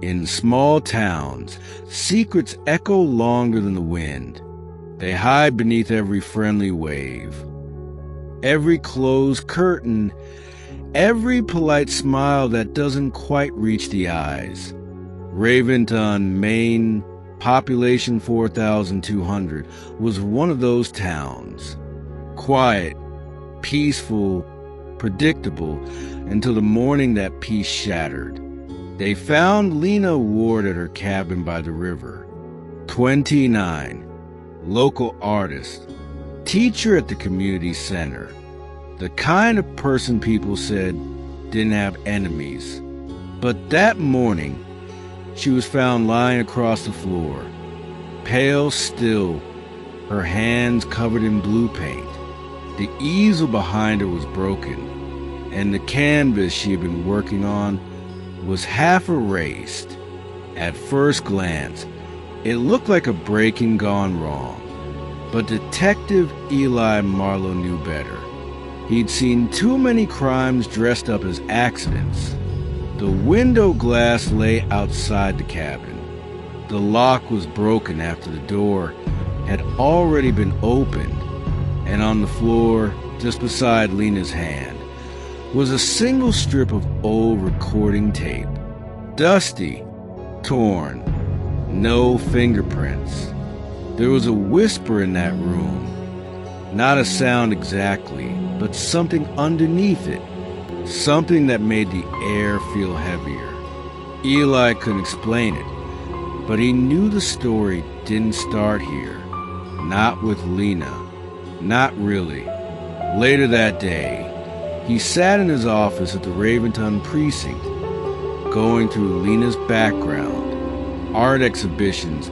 In small towns, secrets echo longer than the wind. They hide beneath every friendly wave, every closed curtain, every polite smile that doesn't quite reach the eyes. Raventon, Maine, population 4,200, was one of those towns. Quiet, peaceful, predictable, until the morning that peace shattered. They found Lena Ward at her cabin by the river. 29, local artist, teacher at the community center. The kind of person people said didn't have enemies. But that morning, she was found lying across the floor, pale still, her hands covered in blue paint. The easel behind her was broken, and the canvas she had been working on was half erased. At first glance, it looked like a break-in gone wrong. But Detective Eli Marlow knew better. He'd seen too many crimes dressed up as accidents. The window glass lay outside the cabin. The lock was broken after the door had already been opened, and on the floor, just beside Lena's hand, was a single strip of old recording tape. Dusty, torn, no fingerprints. There was a whisper in that room. Not a sound exactly, but something underneath it. Something that made the air feel heavier. Eli couldn't explain it, but he knew the story didn't start here. Not with Lena. Not really. Later that day, he sat in his office at the Raventon precinct, going through Lena's background, art exhibitions,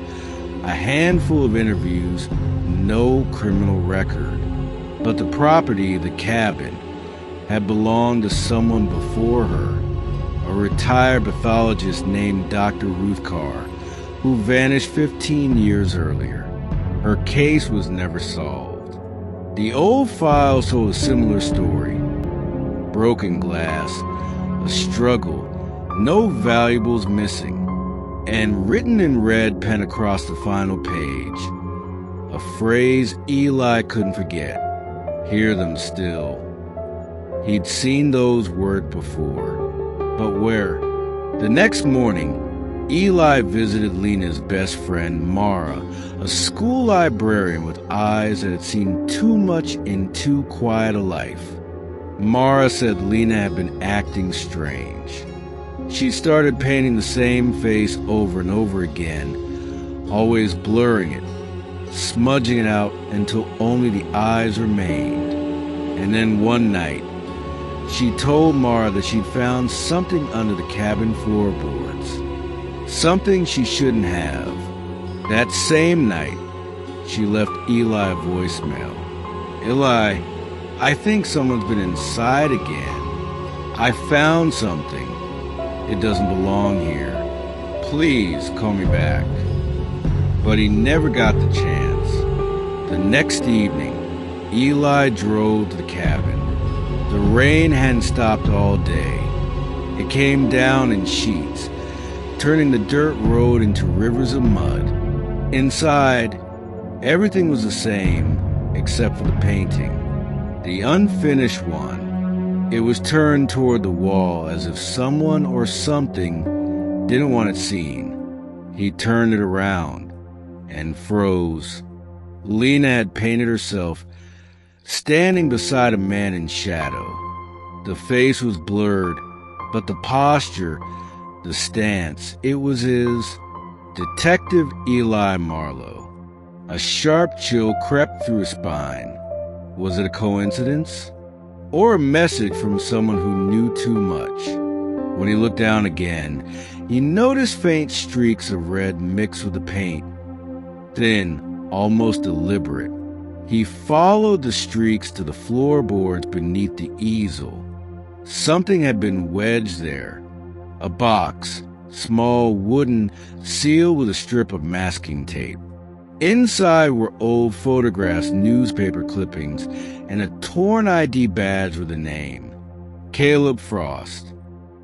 a handful of interviews, no criminal record. But the property, the cabin, had belonged to someone before her, a retired pathologist named Dr. Ruth Carr, who vanished 15 years earlier. Her case was never solved. The old files told a similar story. Broken glass, a struggle, no valuables missing, and written in red pen across the final page, a phrase Eli couldn't forget. Hear them still. He'd seen those words before, but where? The next morning, Eli visited Lena's best friend, Mara, a school librarian with eyes that had seen too much in too quiet a life. Mara said Lena had been acting strange. She started painting the same face over and over again, always blurring it, smudging it out until only the eyes remained. And then one night, she told Mara that she'd found something under the cabin floorboards. Something she shouldn't have. That same night, she left Eli a voicemail. "Eli, I think someone's been inside again. I found something. It doesn't belong here. Please call me back." But he never got the chance. The next evening, Eli drove to the cabin. The rain hadn't stopped all day. It came down in sheets, turning the dirt road into rivers of mud. Inside, everything was the same except for the painting. The unfinished one. It was turned toward the wall as if someone or something didn't want it seen. He turned it around and froze. Lena had painted herself, standing beside a man in shadow. The face was blurred, but the posture, the stance, it was his. Detective Eli Marlow. A sharp chill crept through his spine. Was it a coincidence? Or a message from someone who knew too much? When he looked down again, he noticed faint streaks of red mixed with the paint. Thin, almost deliberate. He followed the streaks to the floorboards beneath the easel. Something had been wedged there. A box, small, wooden, sealed with a strip of masking tape. Inside were old photographs, newspaper clippings, and a torn ID badge with a name. Caleb Frost.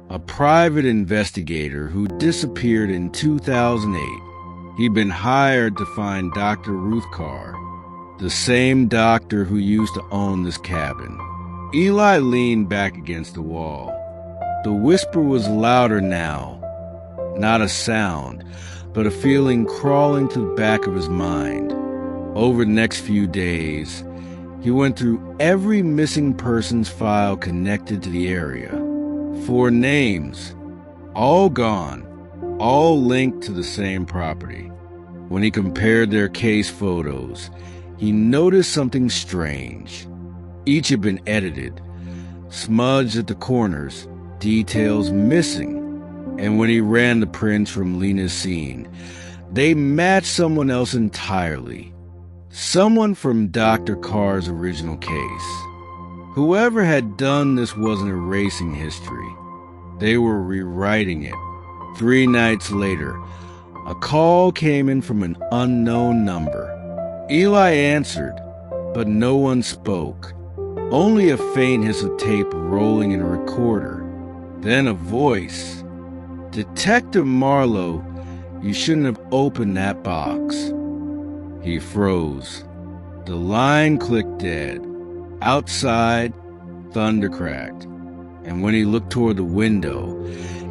a private investigator who disappeared in 2008. He'd been hired to find Dr. Ruth Carr, the same doctor who used to own this cabin. Eli leaned back against the wall. The whisper was louder now. Not a sound, but a feeling crawling to the back of his mind. Over the next few days, he went through every missing person's file connected to the area. 4 names, all gone, all linked to the same property. When he compared their case photos, he noticed something strange. Each had been edited, smudged at the corners, details missing. And when he ran the prints from Lena's scene, they matched someone else entirely. Someone from Dr. Carr's original case. Whoever had done this wasn't erasing history. They were rewriting it. 3 nights later, a call came in from an unknown number. Eli answered, but no one spoke. Only a faint hiss of tape rolling in a recorder. Then a voice. "Detective Marlow, you shouldn't have opened that box." He froze. The line clicked dead. Outside, thunder cracked. And when he looked toward the window,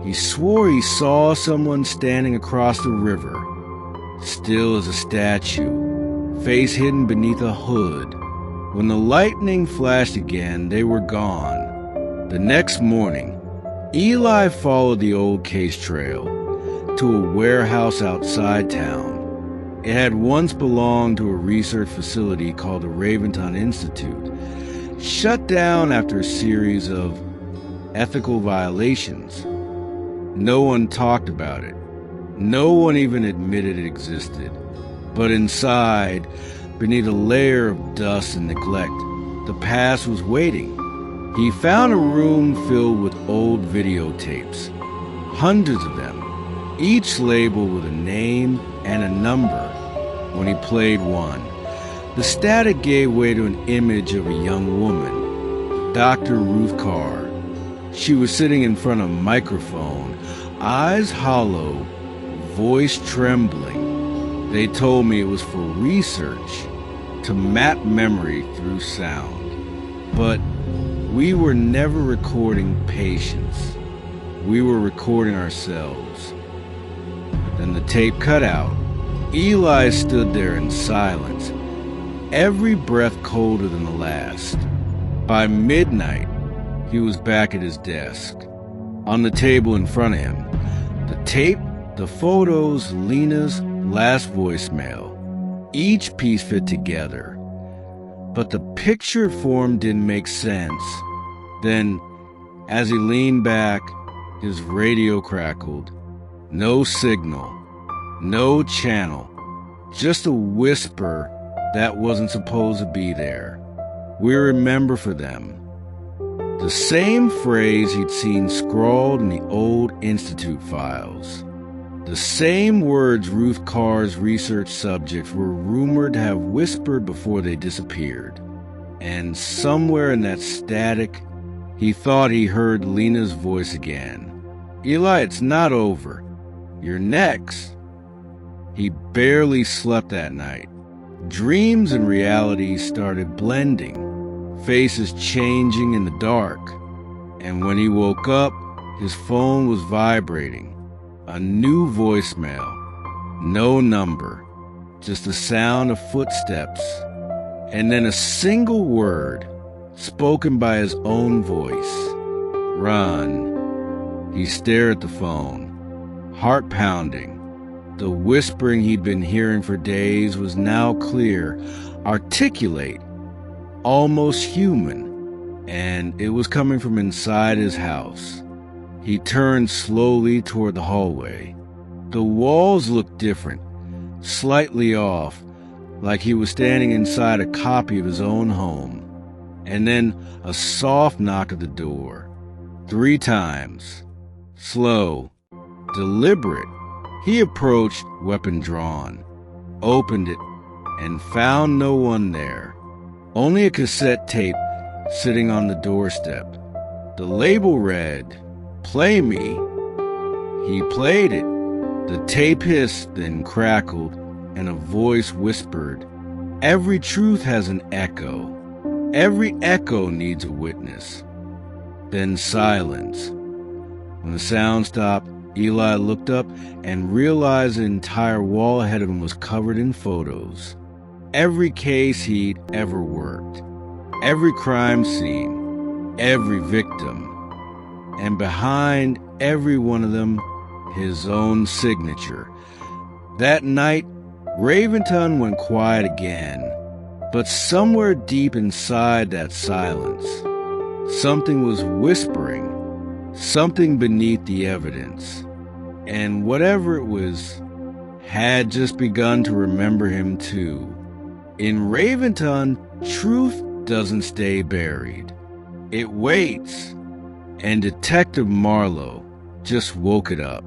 he swore he saw someone standing across the river, still as a statue, face hidden beneath a hood. When the lightning flashed again, they were gone. The next morning, Eli followed the old case trail to a warehouse outside town. It had once belonged to a research facility called the Raventon Institute, shut down after a series of ethical violations. No one talked about it. No one even admitted it existed. But inside, beneath a layer of dust and neglect, the past was waiting. He found a room filled with old videotapes, hundreds of them, each labeled with a name and a number. When he played one, the static gave way to an image of a young woman, Dr. Ruth Carr. She was sitting in front of a microphone, eyes hollow, voice trembling. They told me it was for research, to map memory through sound. But we were never recording patients. We were recording ourselves. Then the tape cut out. Eli stood there in silence, every breath colder than the last. By midnight, he was back at his desk. On the table in front of him, the tape, the photos, Lena's last voicemail. Each piece fit together. But the picture form didn't make sense. Then, as he leaned back, his radio crackled. No signal, no channel, just a whisper that wasn't supposed to be there. We remember for them. The same phrase he'd seen scrawled in the old Institute files. The same words Ruth Carr's research subjects were rumored to have whispered before they disappeared. And somewhere in that static, he thought he heard Lena's voice again. "Eli, it's not over. You're next." He barely slept that night. Dreams and reality started blending, faces changing in the dark. And when he woke up, his phone was vibrating. A new voicemail. No number. Just the sound of footsteps. And then a single word, spoken by his own voice. "Run." He stared at the phone, heart pounding. The whispering he'd been hearing for days was now clear, articulate, almost human. And it was coming from inside his house. He turned slowly toward the hallway. The walls looked different, slightly off, like he was standing inside a copy of his own home. And then a soft knock at the door. 3 times. Slow, deliberate. He approached, weapon drawn, opened it, and found no one there. Only a cassette tape sitting on the doorstep. The label read, Play me? He played it. The tape hissed, then crackled, and a voice whispered, "Every truth has an echo. Every echo needs a witness." Then silence. When the sound stopped, Eli looked up and realized the entire wall ahead of him was covered in photos. Every case he'd ever worked. Every crime scene. Every victim. And behind every one of them, his own signature. That night, Raventon went quiet again. But somewhere deep inside that silence, something was whispering, something beneath the evidence. And whatever it was, had just begun to remember him too. In Raventon, truth doesn't stay buried. It waits. And Detective Marlow just woke it up.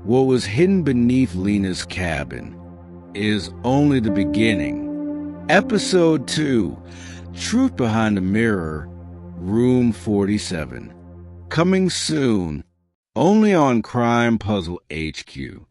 What was hidden beneath Lena's cabin is only the beginning. Episode 2, Truth Behind the Mirror, Room 47. Coming soon, only on Crime Puzzle HQ.